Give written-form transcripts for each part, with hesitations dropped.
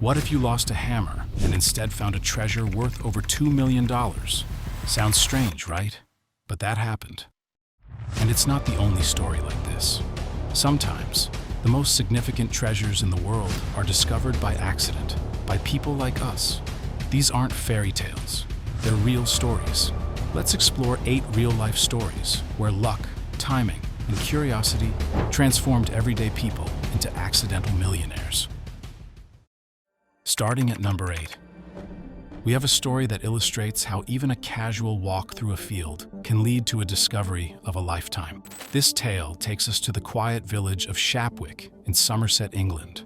What if you lost a hammer and instead found a treasure worth over $2 million? Sounds strange, right? But that happened. And it's not the only story like this. Sometimes, the most significant treasures in the world are discovered by accident, by people like us. These aren't fairy tales. They're real stories. Let's explore 8 real-life stories where luck, timing, and curiosity transformed everyday people into accidental millionaires. Starting at number 8, we have a story that illustrates how even a casual walk through a field can lead to a discovery of a lifetime. This tale takes us to the quiet village of Shapwick in Somerset, England.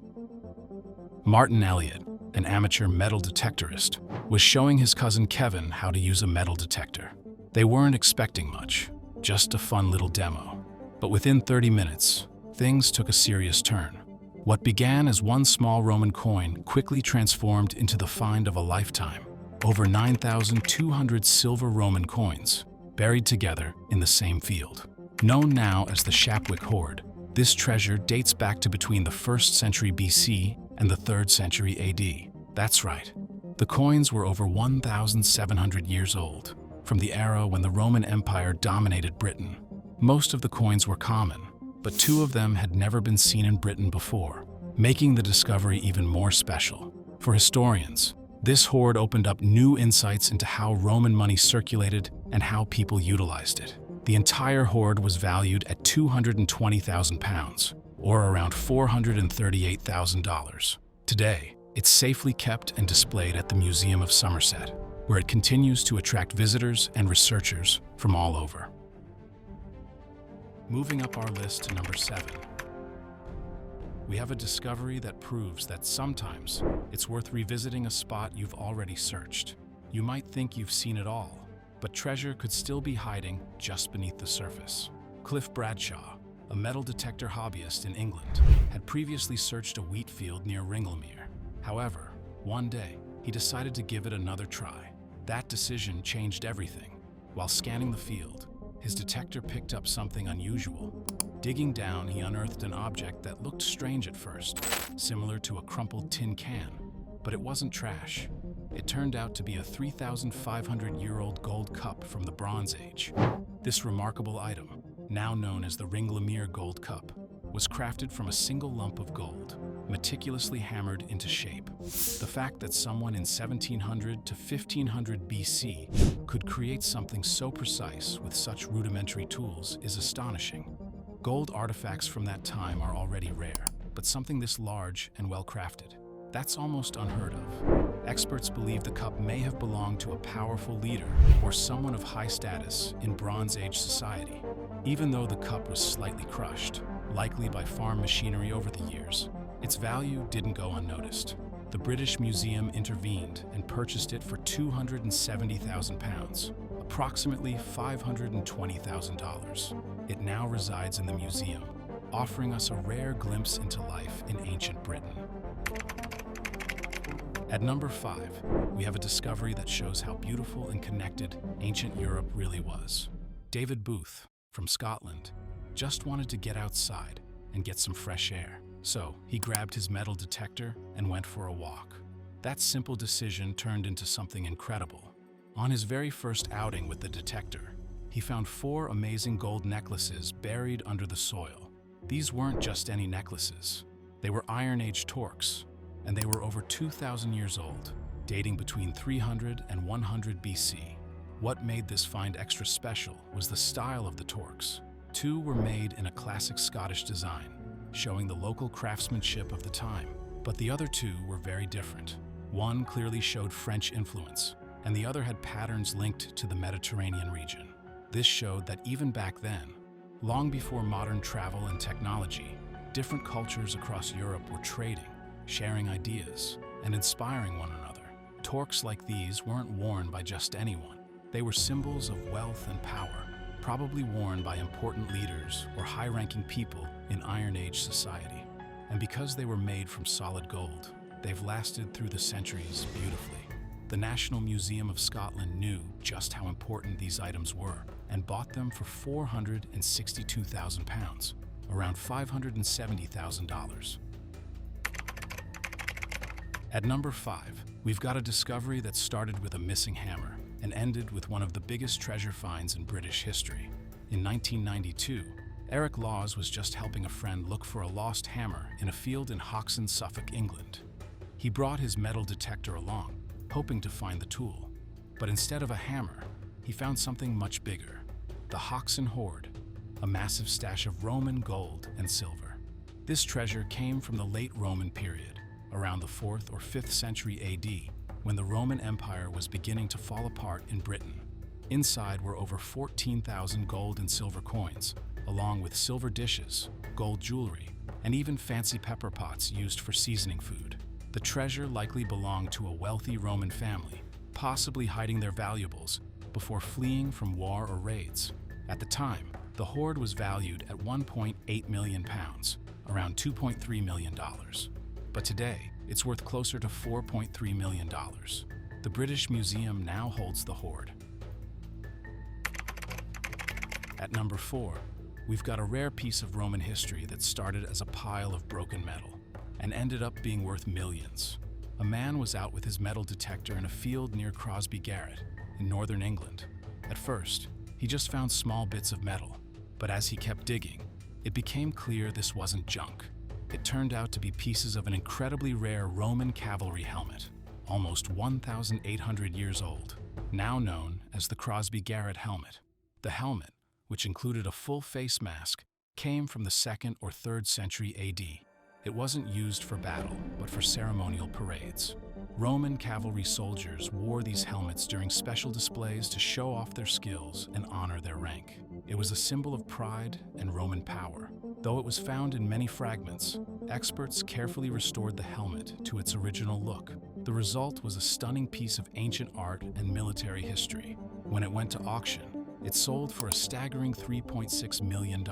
Martin Elliott, an amateur metal detectorist, was showing his cousin Kevin how to use a metal detector. They weren't expecting much, just a fun little demo. But within 30 minutes, things took a serious turn. What began as one small Roman coin quickly transformed into the find of a lifetime. Over 9,200 silver Roman coins, buried together in the same field. Known now as the Shapwick Hoard, this treasure dates back to between the 1st century BC and the 3rd century AD. That's right. The coins were over 1,700 years old, from the era when the Roman Empire dominated Britain. Most of the coins were common, but 2 of them had never been seen in Britain before, making the discovery even more special. For historians, this hoard opened up new insights into how Roman money circulated and how people utilized it. The entire hoard was valued at £220,000, or around $438,000. Today, it's safely kept and displayed at the Museum of Somerset, where it continues to attract visitors and researchers from all over. Moving up our list to number 7, we have a discovery that proves that sometimes it's worth revisiting a spot you've already searched. You might think you've seen it all, but treasure could still be hiding just beneath the surface. Cliff Bradshaw, a metal detector hobbyist in England, had previously searched a wheat field near Ringlemere. However, one day, he decided to give it another try. That decision changed everything. While scanning the field, his detector picked up something unusual. Digging down, he unearthed an object that looked strange at first, similar to a crumpled tin can. But it wasn't trash. It turned out to be a 3,500-year-old gold cup from the Bronze Age. This remarkable item, now known as the Ringlemere Gold Cup, was crafted from a single lump of gold, meticulously hammered into shape. The fact that someone in 1700 to 1500 BC could create something so precise with such rudimentary tools is astonishing. Gold artifacts from that time are already rare, but something this large and well-crafted, that's almost unheard of. Experts believe the cup may have belonged to a powerful leader or someone of high status in Bronze Age society. Even though the cup was slightly crushed, likely by farm machinery over the years, its value didn't go unnoticed. The British Museum intervened and purchased it for £270,000, approximately $520,000. It now resides in the museum, offering us a rare glimpse into life in ancient Britain. At number 5, we have a discovery that shows how beautiful and connected ancient Europe really was. David Booth, from Scotland, just wanted to get outside and get some fresh air. So he grabbed his metal detector and went for a walk. That simple decision turned into something incredible. On his very first outing with the detector, he found 4 amazing gold necklaces buried under the soil. These weren't just any necklaces. They were Iron Age Torcs, and they were over 2,000 years old, dating between 300 and 100 BC. What made this find extra special was the style of the Torcs. 2 were made in a classic Scottish design, showing the local craftsmanship of the time. But the other 2 were very different. One clearly showed French influence, and the other had patterns linked to the Mediterranean region. This showed that even back then, long before modern travel and technology, different cultures across Europe were trading, sharing ideas, and inspiring one another. Torcs like these weren't worn by just anyone. They were symbols of wealth and power, probably worn by important leaders or high-ranking people in Iron Age society. And because they were made from solid gold, they've lasted through the centuries beautifully. The National Museum of Scotland knew just how important these items were and bought them for At number 5, we've got a discovery that started with a missing hammer and ended with one of the biggest treasure finds in British history. In 1992, Eric Laws was just helping a friend look for a lost hammer in a field in Hoxne, Suffolk, England. He brought his metal detector along, hoping to find the tool. But instead of a hammer, he found something much bigger: the Shapwick Hoard, a massive stash of Roman gold and silver. This treasure came from the late Roman period, around the 4th or 5th century AD, when the Roman Empire was beginning to fall apart in Britain. Inside were over 14,000 gold and silver coins, along with silver dishes, gold jewelry, and even fancy pepper pots used for seasoning food. The treasure likely belonged to a wealthy Roman family, possibly hiding their valuables before fleeing from war or raids. At the time, the hoard was valued at £1.8 million, around $2.3 million. But today, it's worth closer to $4.3 million. The British Museum now holds the hoard. At number 4, we've got a rare piece of Roman history that started as a pile of broken metal and ended up being worth millions. A man was out with his metal detector in a field near Crosby, Garrett, in northern England. At first, he just found small bits of metal, but as he kept digging, it became clear this wasn't junk. It turned out to be pieces of an incredibly rare Roman cavalry helmet, almost 1,800 years old, now known as the Crosby Garrett helmet. The helmet, which included a full face mask, came from the 2nd or 3rd century AD. It wasn't used for battle, but for ceremonial parades. Roman cavalry soldiers wore these helmets during special displays to show off their skills and honor their rank. It was a symbol of pride and Roman power. Though it was found in many fragments, experts carefully restored the helmet to its original look. The result was a stunning piece of ancient art and military history. When it went to auction, it sold for a staggering $3.6 million.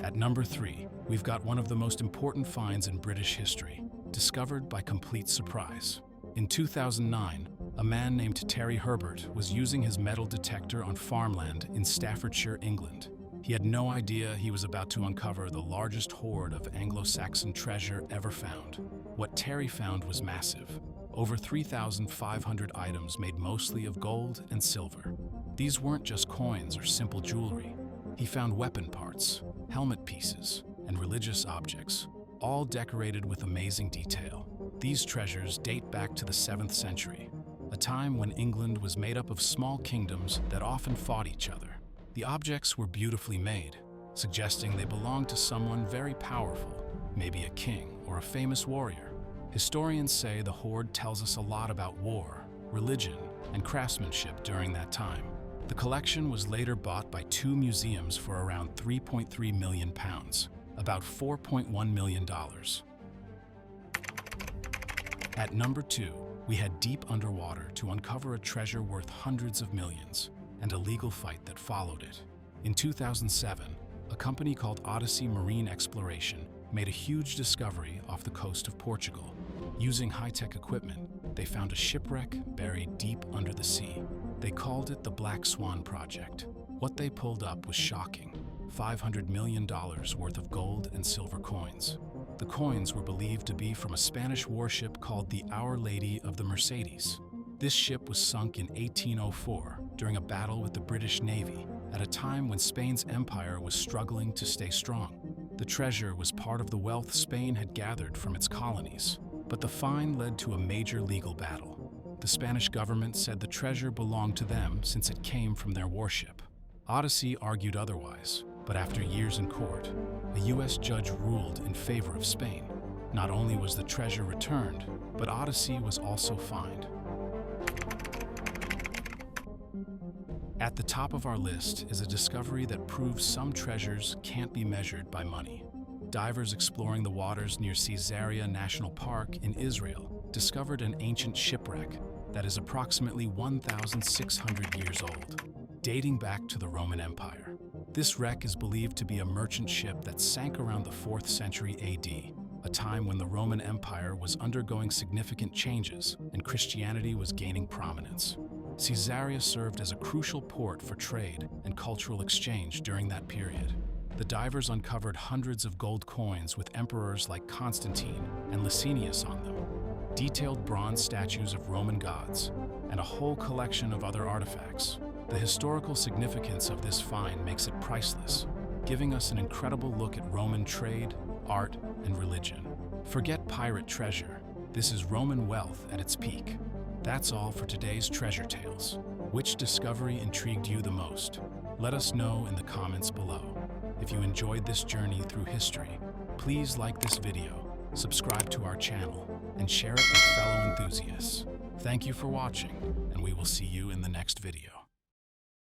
At number 3, we've got one of the most important finds in British history, discovered by complete surprise. In 2009, a man named Terry Herbert was using his metal detector on farmland in Staffordshire, England. He had no idea he was about to uncover the largest hoard of Anglo-Saxon treasure ever found. What Terry found was massive. Over 3,500 items made mostly of gold and silver. These weren't just coins or simple jewelry. He found weapon parts, helmet pieces, and religious objects, all decorated with amazing detail. These treasures date back to the 7th century, a time when England was made up of small kingdoms that often fought each other. The objects were beautifully made, suggesting they belonged to someone very powerful, maybe a king or a famous warrior. Historians say the hoard tells us a lot about war, religion, and craftsmanship during that time. The collection was later bought by 2 museums for around £3.3 million, about $4.1 million. At number 2, we head deep underwater to uncover a treasure worth hundreds of millions, and a legal fight that followed it. In 2007, a company called Odyssey Marine Exploration made a huge discovery off the coast of Portugal. Using high-tech equipment, they found a shipwreck buried deep under the sea. They called it the Black Swan Project. What they pulled up was shocking: $500 million worth of gold and silver coins. The coins were believed to be from a Spanish warship called the Our Lady of the Mercedes. This ship was sunk in 1804 during a battle with the British Navy, at a time when Spain's empire was struggling to stay strong. The treasure was part of the wealth Spain had gathered from its colonies, but the find led to a major legal battle. The Spanish government said the treasure belonged to them since it came from their warship. Odyssey argued otherwise, but after years in court, a U.S. judge ruled in favor of Spain. Not only was the treasure returned, but Odyssey was also fined. At the top of our list is a discovery that proves some treasures can't be measured by money. Divers exploring the waters near Caesarea National Park in Israel discovered an ancient shipwreck that is approximately 1,600 years old, dating back to the Roman Empire. This wreck is believed to be a merchant ship that sank around the 4th century AD, a time when the Roman Empire was undergoing significant changes and Christianity was gaining prominence. Caesarea served as a crucial port for trade and cultural exchange during that period. The divers uncovered hundreds of gold coins with emperors like Constantine and Licinius on them, detailed bronze statues of Roman gods, and a whole collection of other artifacts. The historical significance of this find makes it priceless, giving us an incredible look at Roman trade, art, and religion. Forget pirate treasure. This is Roman wealth at its peak. That's all for today's Treasure Tales. Which discovery intrigued you the most? Let us know in the comments below. If you enjoyed this journey through history, please like this video, subscribe to our channel, and share it with fellow enthusiasts. Thank you for watching, and we will see you in the next video.